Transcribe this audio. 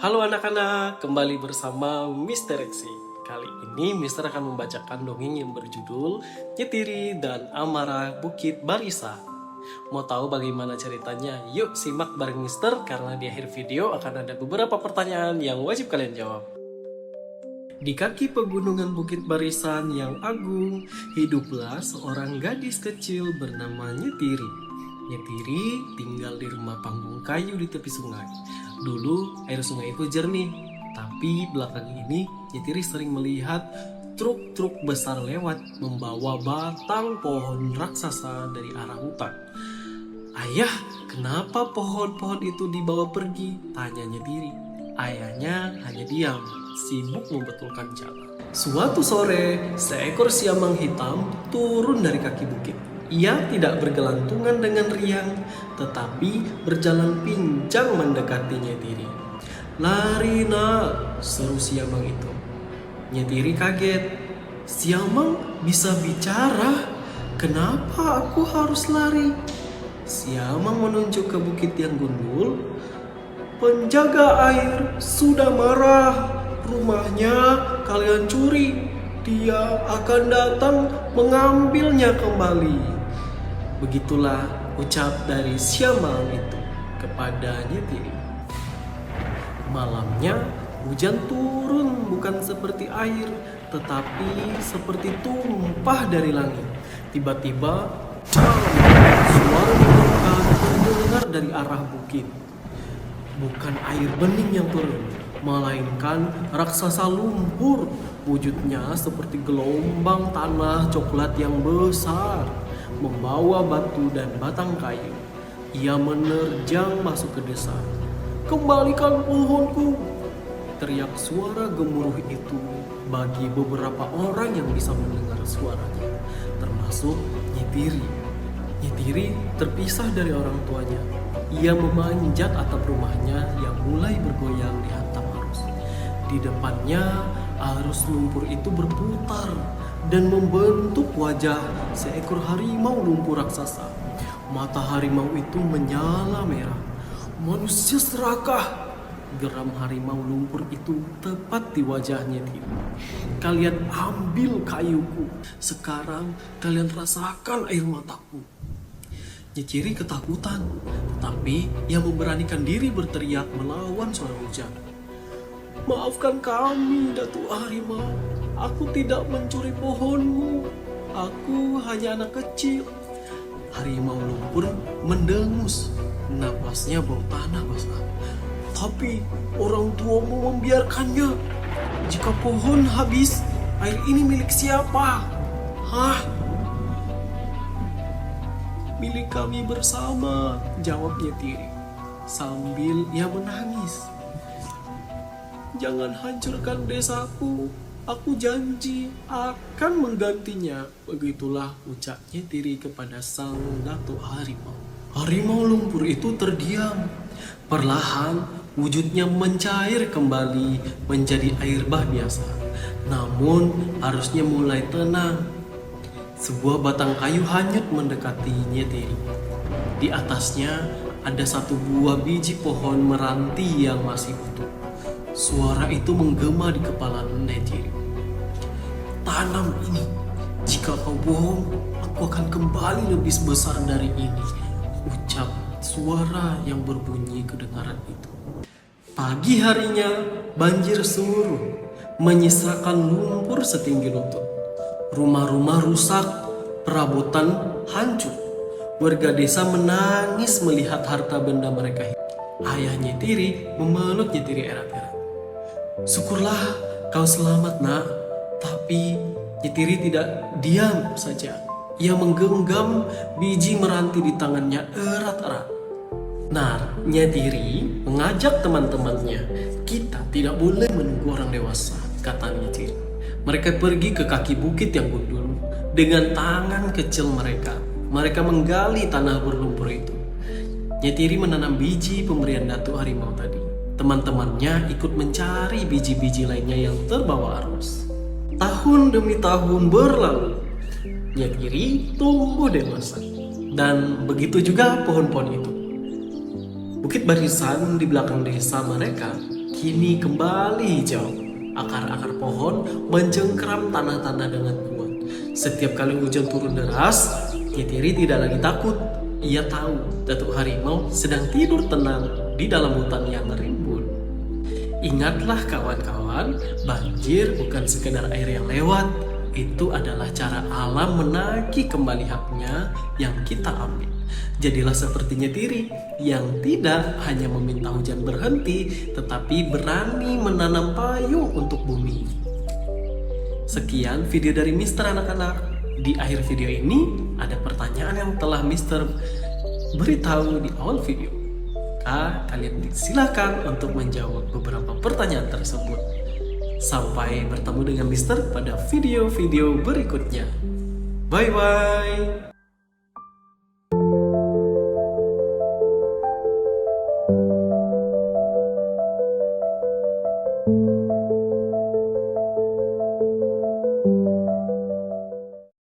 Halo anak-anak, kembali bersama Mister Reksi. Kali ini Mister akan membacakan dongeng yang berjudul Nyetiri dan Amarah Bukit Barisa. Mau tahu bagaimana ceritanya? Yuk simak bareng Mister karena di akhir video akan ada beberapa pertanyaan yang wajib kalian jawab. Di kaki pegunungan Bukit Barisan yang agung, hiduplah seorang gadis kecil bernama Nyetiri. Nyetiri tinggal di rumah panggung kayu di tepi sungai. Dulu air sungai itu jernih, tapi belakangan ini Nyetiri sering melihat truk-truk besar lewat membawa batang pohon raksasa dari arah hutan. "Ayah, kenapa pohon-pohon itu dibawa pergi?" tanya Nyetiri. Ayahnya hanya diam, sibuk membetulkan jalan. Suatu sore, seekor siamang hitam turun dari kaki bukit. Ia tidak bergelantungan dengan riang, tetapi berjalan pincang mendekati Nyetiri. "Lari nak!" seru siamang itu. Nyetiri kaget. "Siamang bisa bicara? Kenapa aku harus lari?" Siamang menunjuk ke bukit yang gundul. "Penjaga air sudah marah. Rumahnya kalian curi. Dia akan datang mengambilnya kembali." Begitulah ucap dari siamang itu kepada Nyetiri. Malamnya hujan turun bukan seperti air, tetapi seperti tumpah dari langit. Tiba-tiba, cang! Suara menggelegar terdengar dari arah bukit. Bukan air bening yang turun, melainkan raksasa lumpur. Wujudnya seperti gelombang tanah coklat yang besar, membawa batu dan batang kayu. Ia menerjang masuk ke desa. "Kembalikan pohonku!" teriak suara gemuruh itu bagi beberapa orang yang bisa mendengar suaranya, termasuk Nyetiri. Nyetiri terpisah dari orang tuanya. Ia memanjat atap rumahnya yang mulai bergoyang dihantam arus. Di depannya, arus lumpur itu berputar dan membentuk wajah seekor harimau lumpur raksasa. Mata harimau itu menyala merah. "Manusia serakah!" geram harimau lumpur itu tepat di wajahnya Nyetiri. "Kalian ambil kayuku. Sekarang kalian rasakan air mataku." Nyetiri ketakutan, tapi ia memberanikan diri berteriak melawan suara hujan. "Maafkan kami, Datuk Harimau. Aku tidak mencuri pohonmu. Aku hanya anak kecil." Harimau lumpur mendengus, napasnya bau tanah basah. "Tapi orang tuamu membiarkannya. Jika pohon habis, air ini milik siapa?" "Hah? Milik kami bersama," jawab Nyetiri sambil ia menangis. "Jangan hancurkan desaku. Aku janji akan menggantinya." Begitulah ucap Nyetiri kepada sang Datuk Harimau. Harimau lumpur itu terdiam. Perlahan wujudnya mencair kembali menjadi air bah biasa. Namun arusnya mulai tenang. Sebuah batang kayu hanyut mendekati Nyetiri. Di atasnya ada satu buah biji pohon meranti yang masih utuh. Suara itu menggema di kepala Nyetiri. "Tanam ini. Jika kau bohong, aku akan kembali lebih besar dari ini," ucap suara yang berbunyi kedengaran itu. Pagi harinya banjir surut, menyisakan lumpur setinggi lutut. Rumah-rumah rusak, perabotan hancur. Warga desa menangis melihat harta benda mereka hilang. Ayah Nyetiri memeluk Nyetiri erat-erat. "Syukurlah kau selamat, nak." Tapi Nyetiri tidak diam saja. Ia menggenggam biji meranti di tangannya erat-erat. Nah, Nyetiri mengajak teman-temannya. "Kita tidak boleh menunggu orang dewasa," kata Nyetiri. Mereka pergi ke kaki bukit yang gundul. Dengan tangan kecil mereka menggali tanah berlumpur itu. Nyetiri menanam biji pemberian Datuk Harimau tadi. Teman-temannya ikut mencari biji-biji lainnya yang terbawa arus. Tahun demi tahun berlalu. Nyetiri tumbuh dewasa. Dan begitu juga pohon-pohon itu. Bukit Barisan di belakang desa mereka kini kembali hijau. Akar-akar pohon mencengkeram tanah-tanah dengan kuat. Setiap kali hujan turun deras, Nyetiri tidak lagi takut. Ia tahu Datuk Harimau sedang tidur tenang di dalam hutan yang rimbun. Ingatlah kawan-kawan, banjir bukan sekedar air yang lewat. Itu adalah cara alam menagih kembali haknya yang kita ambil. Jadilah seperti Nyetiri yang tidak hanya meminta hujan berhenti, tetapi berani menanam payung untuk bumi. Sekian video dari Mister Anak-anak. Di akhir video ini ada pertanyaan yang telah Mister beritahu di awal video. Kalian silakan untuk menjawab beberapa pertanyaan tersebut. Sampai bertemu dengan Mister pada video-video berikutnya. Bye-bye.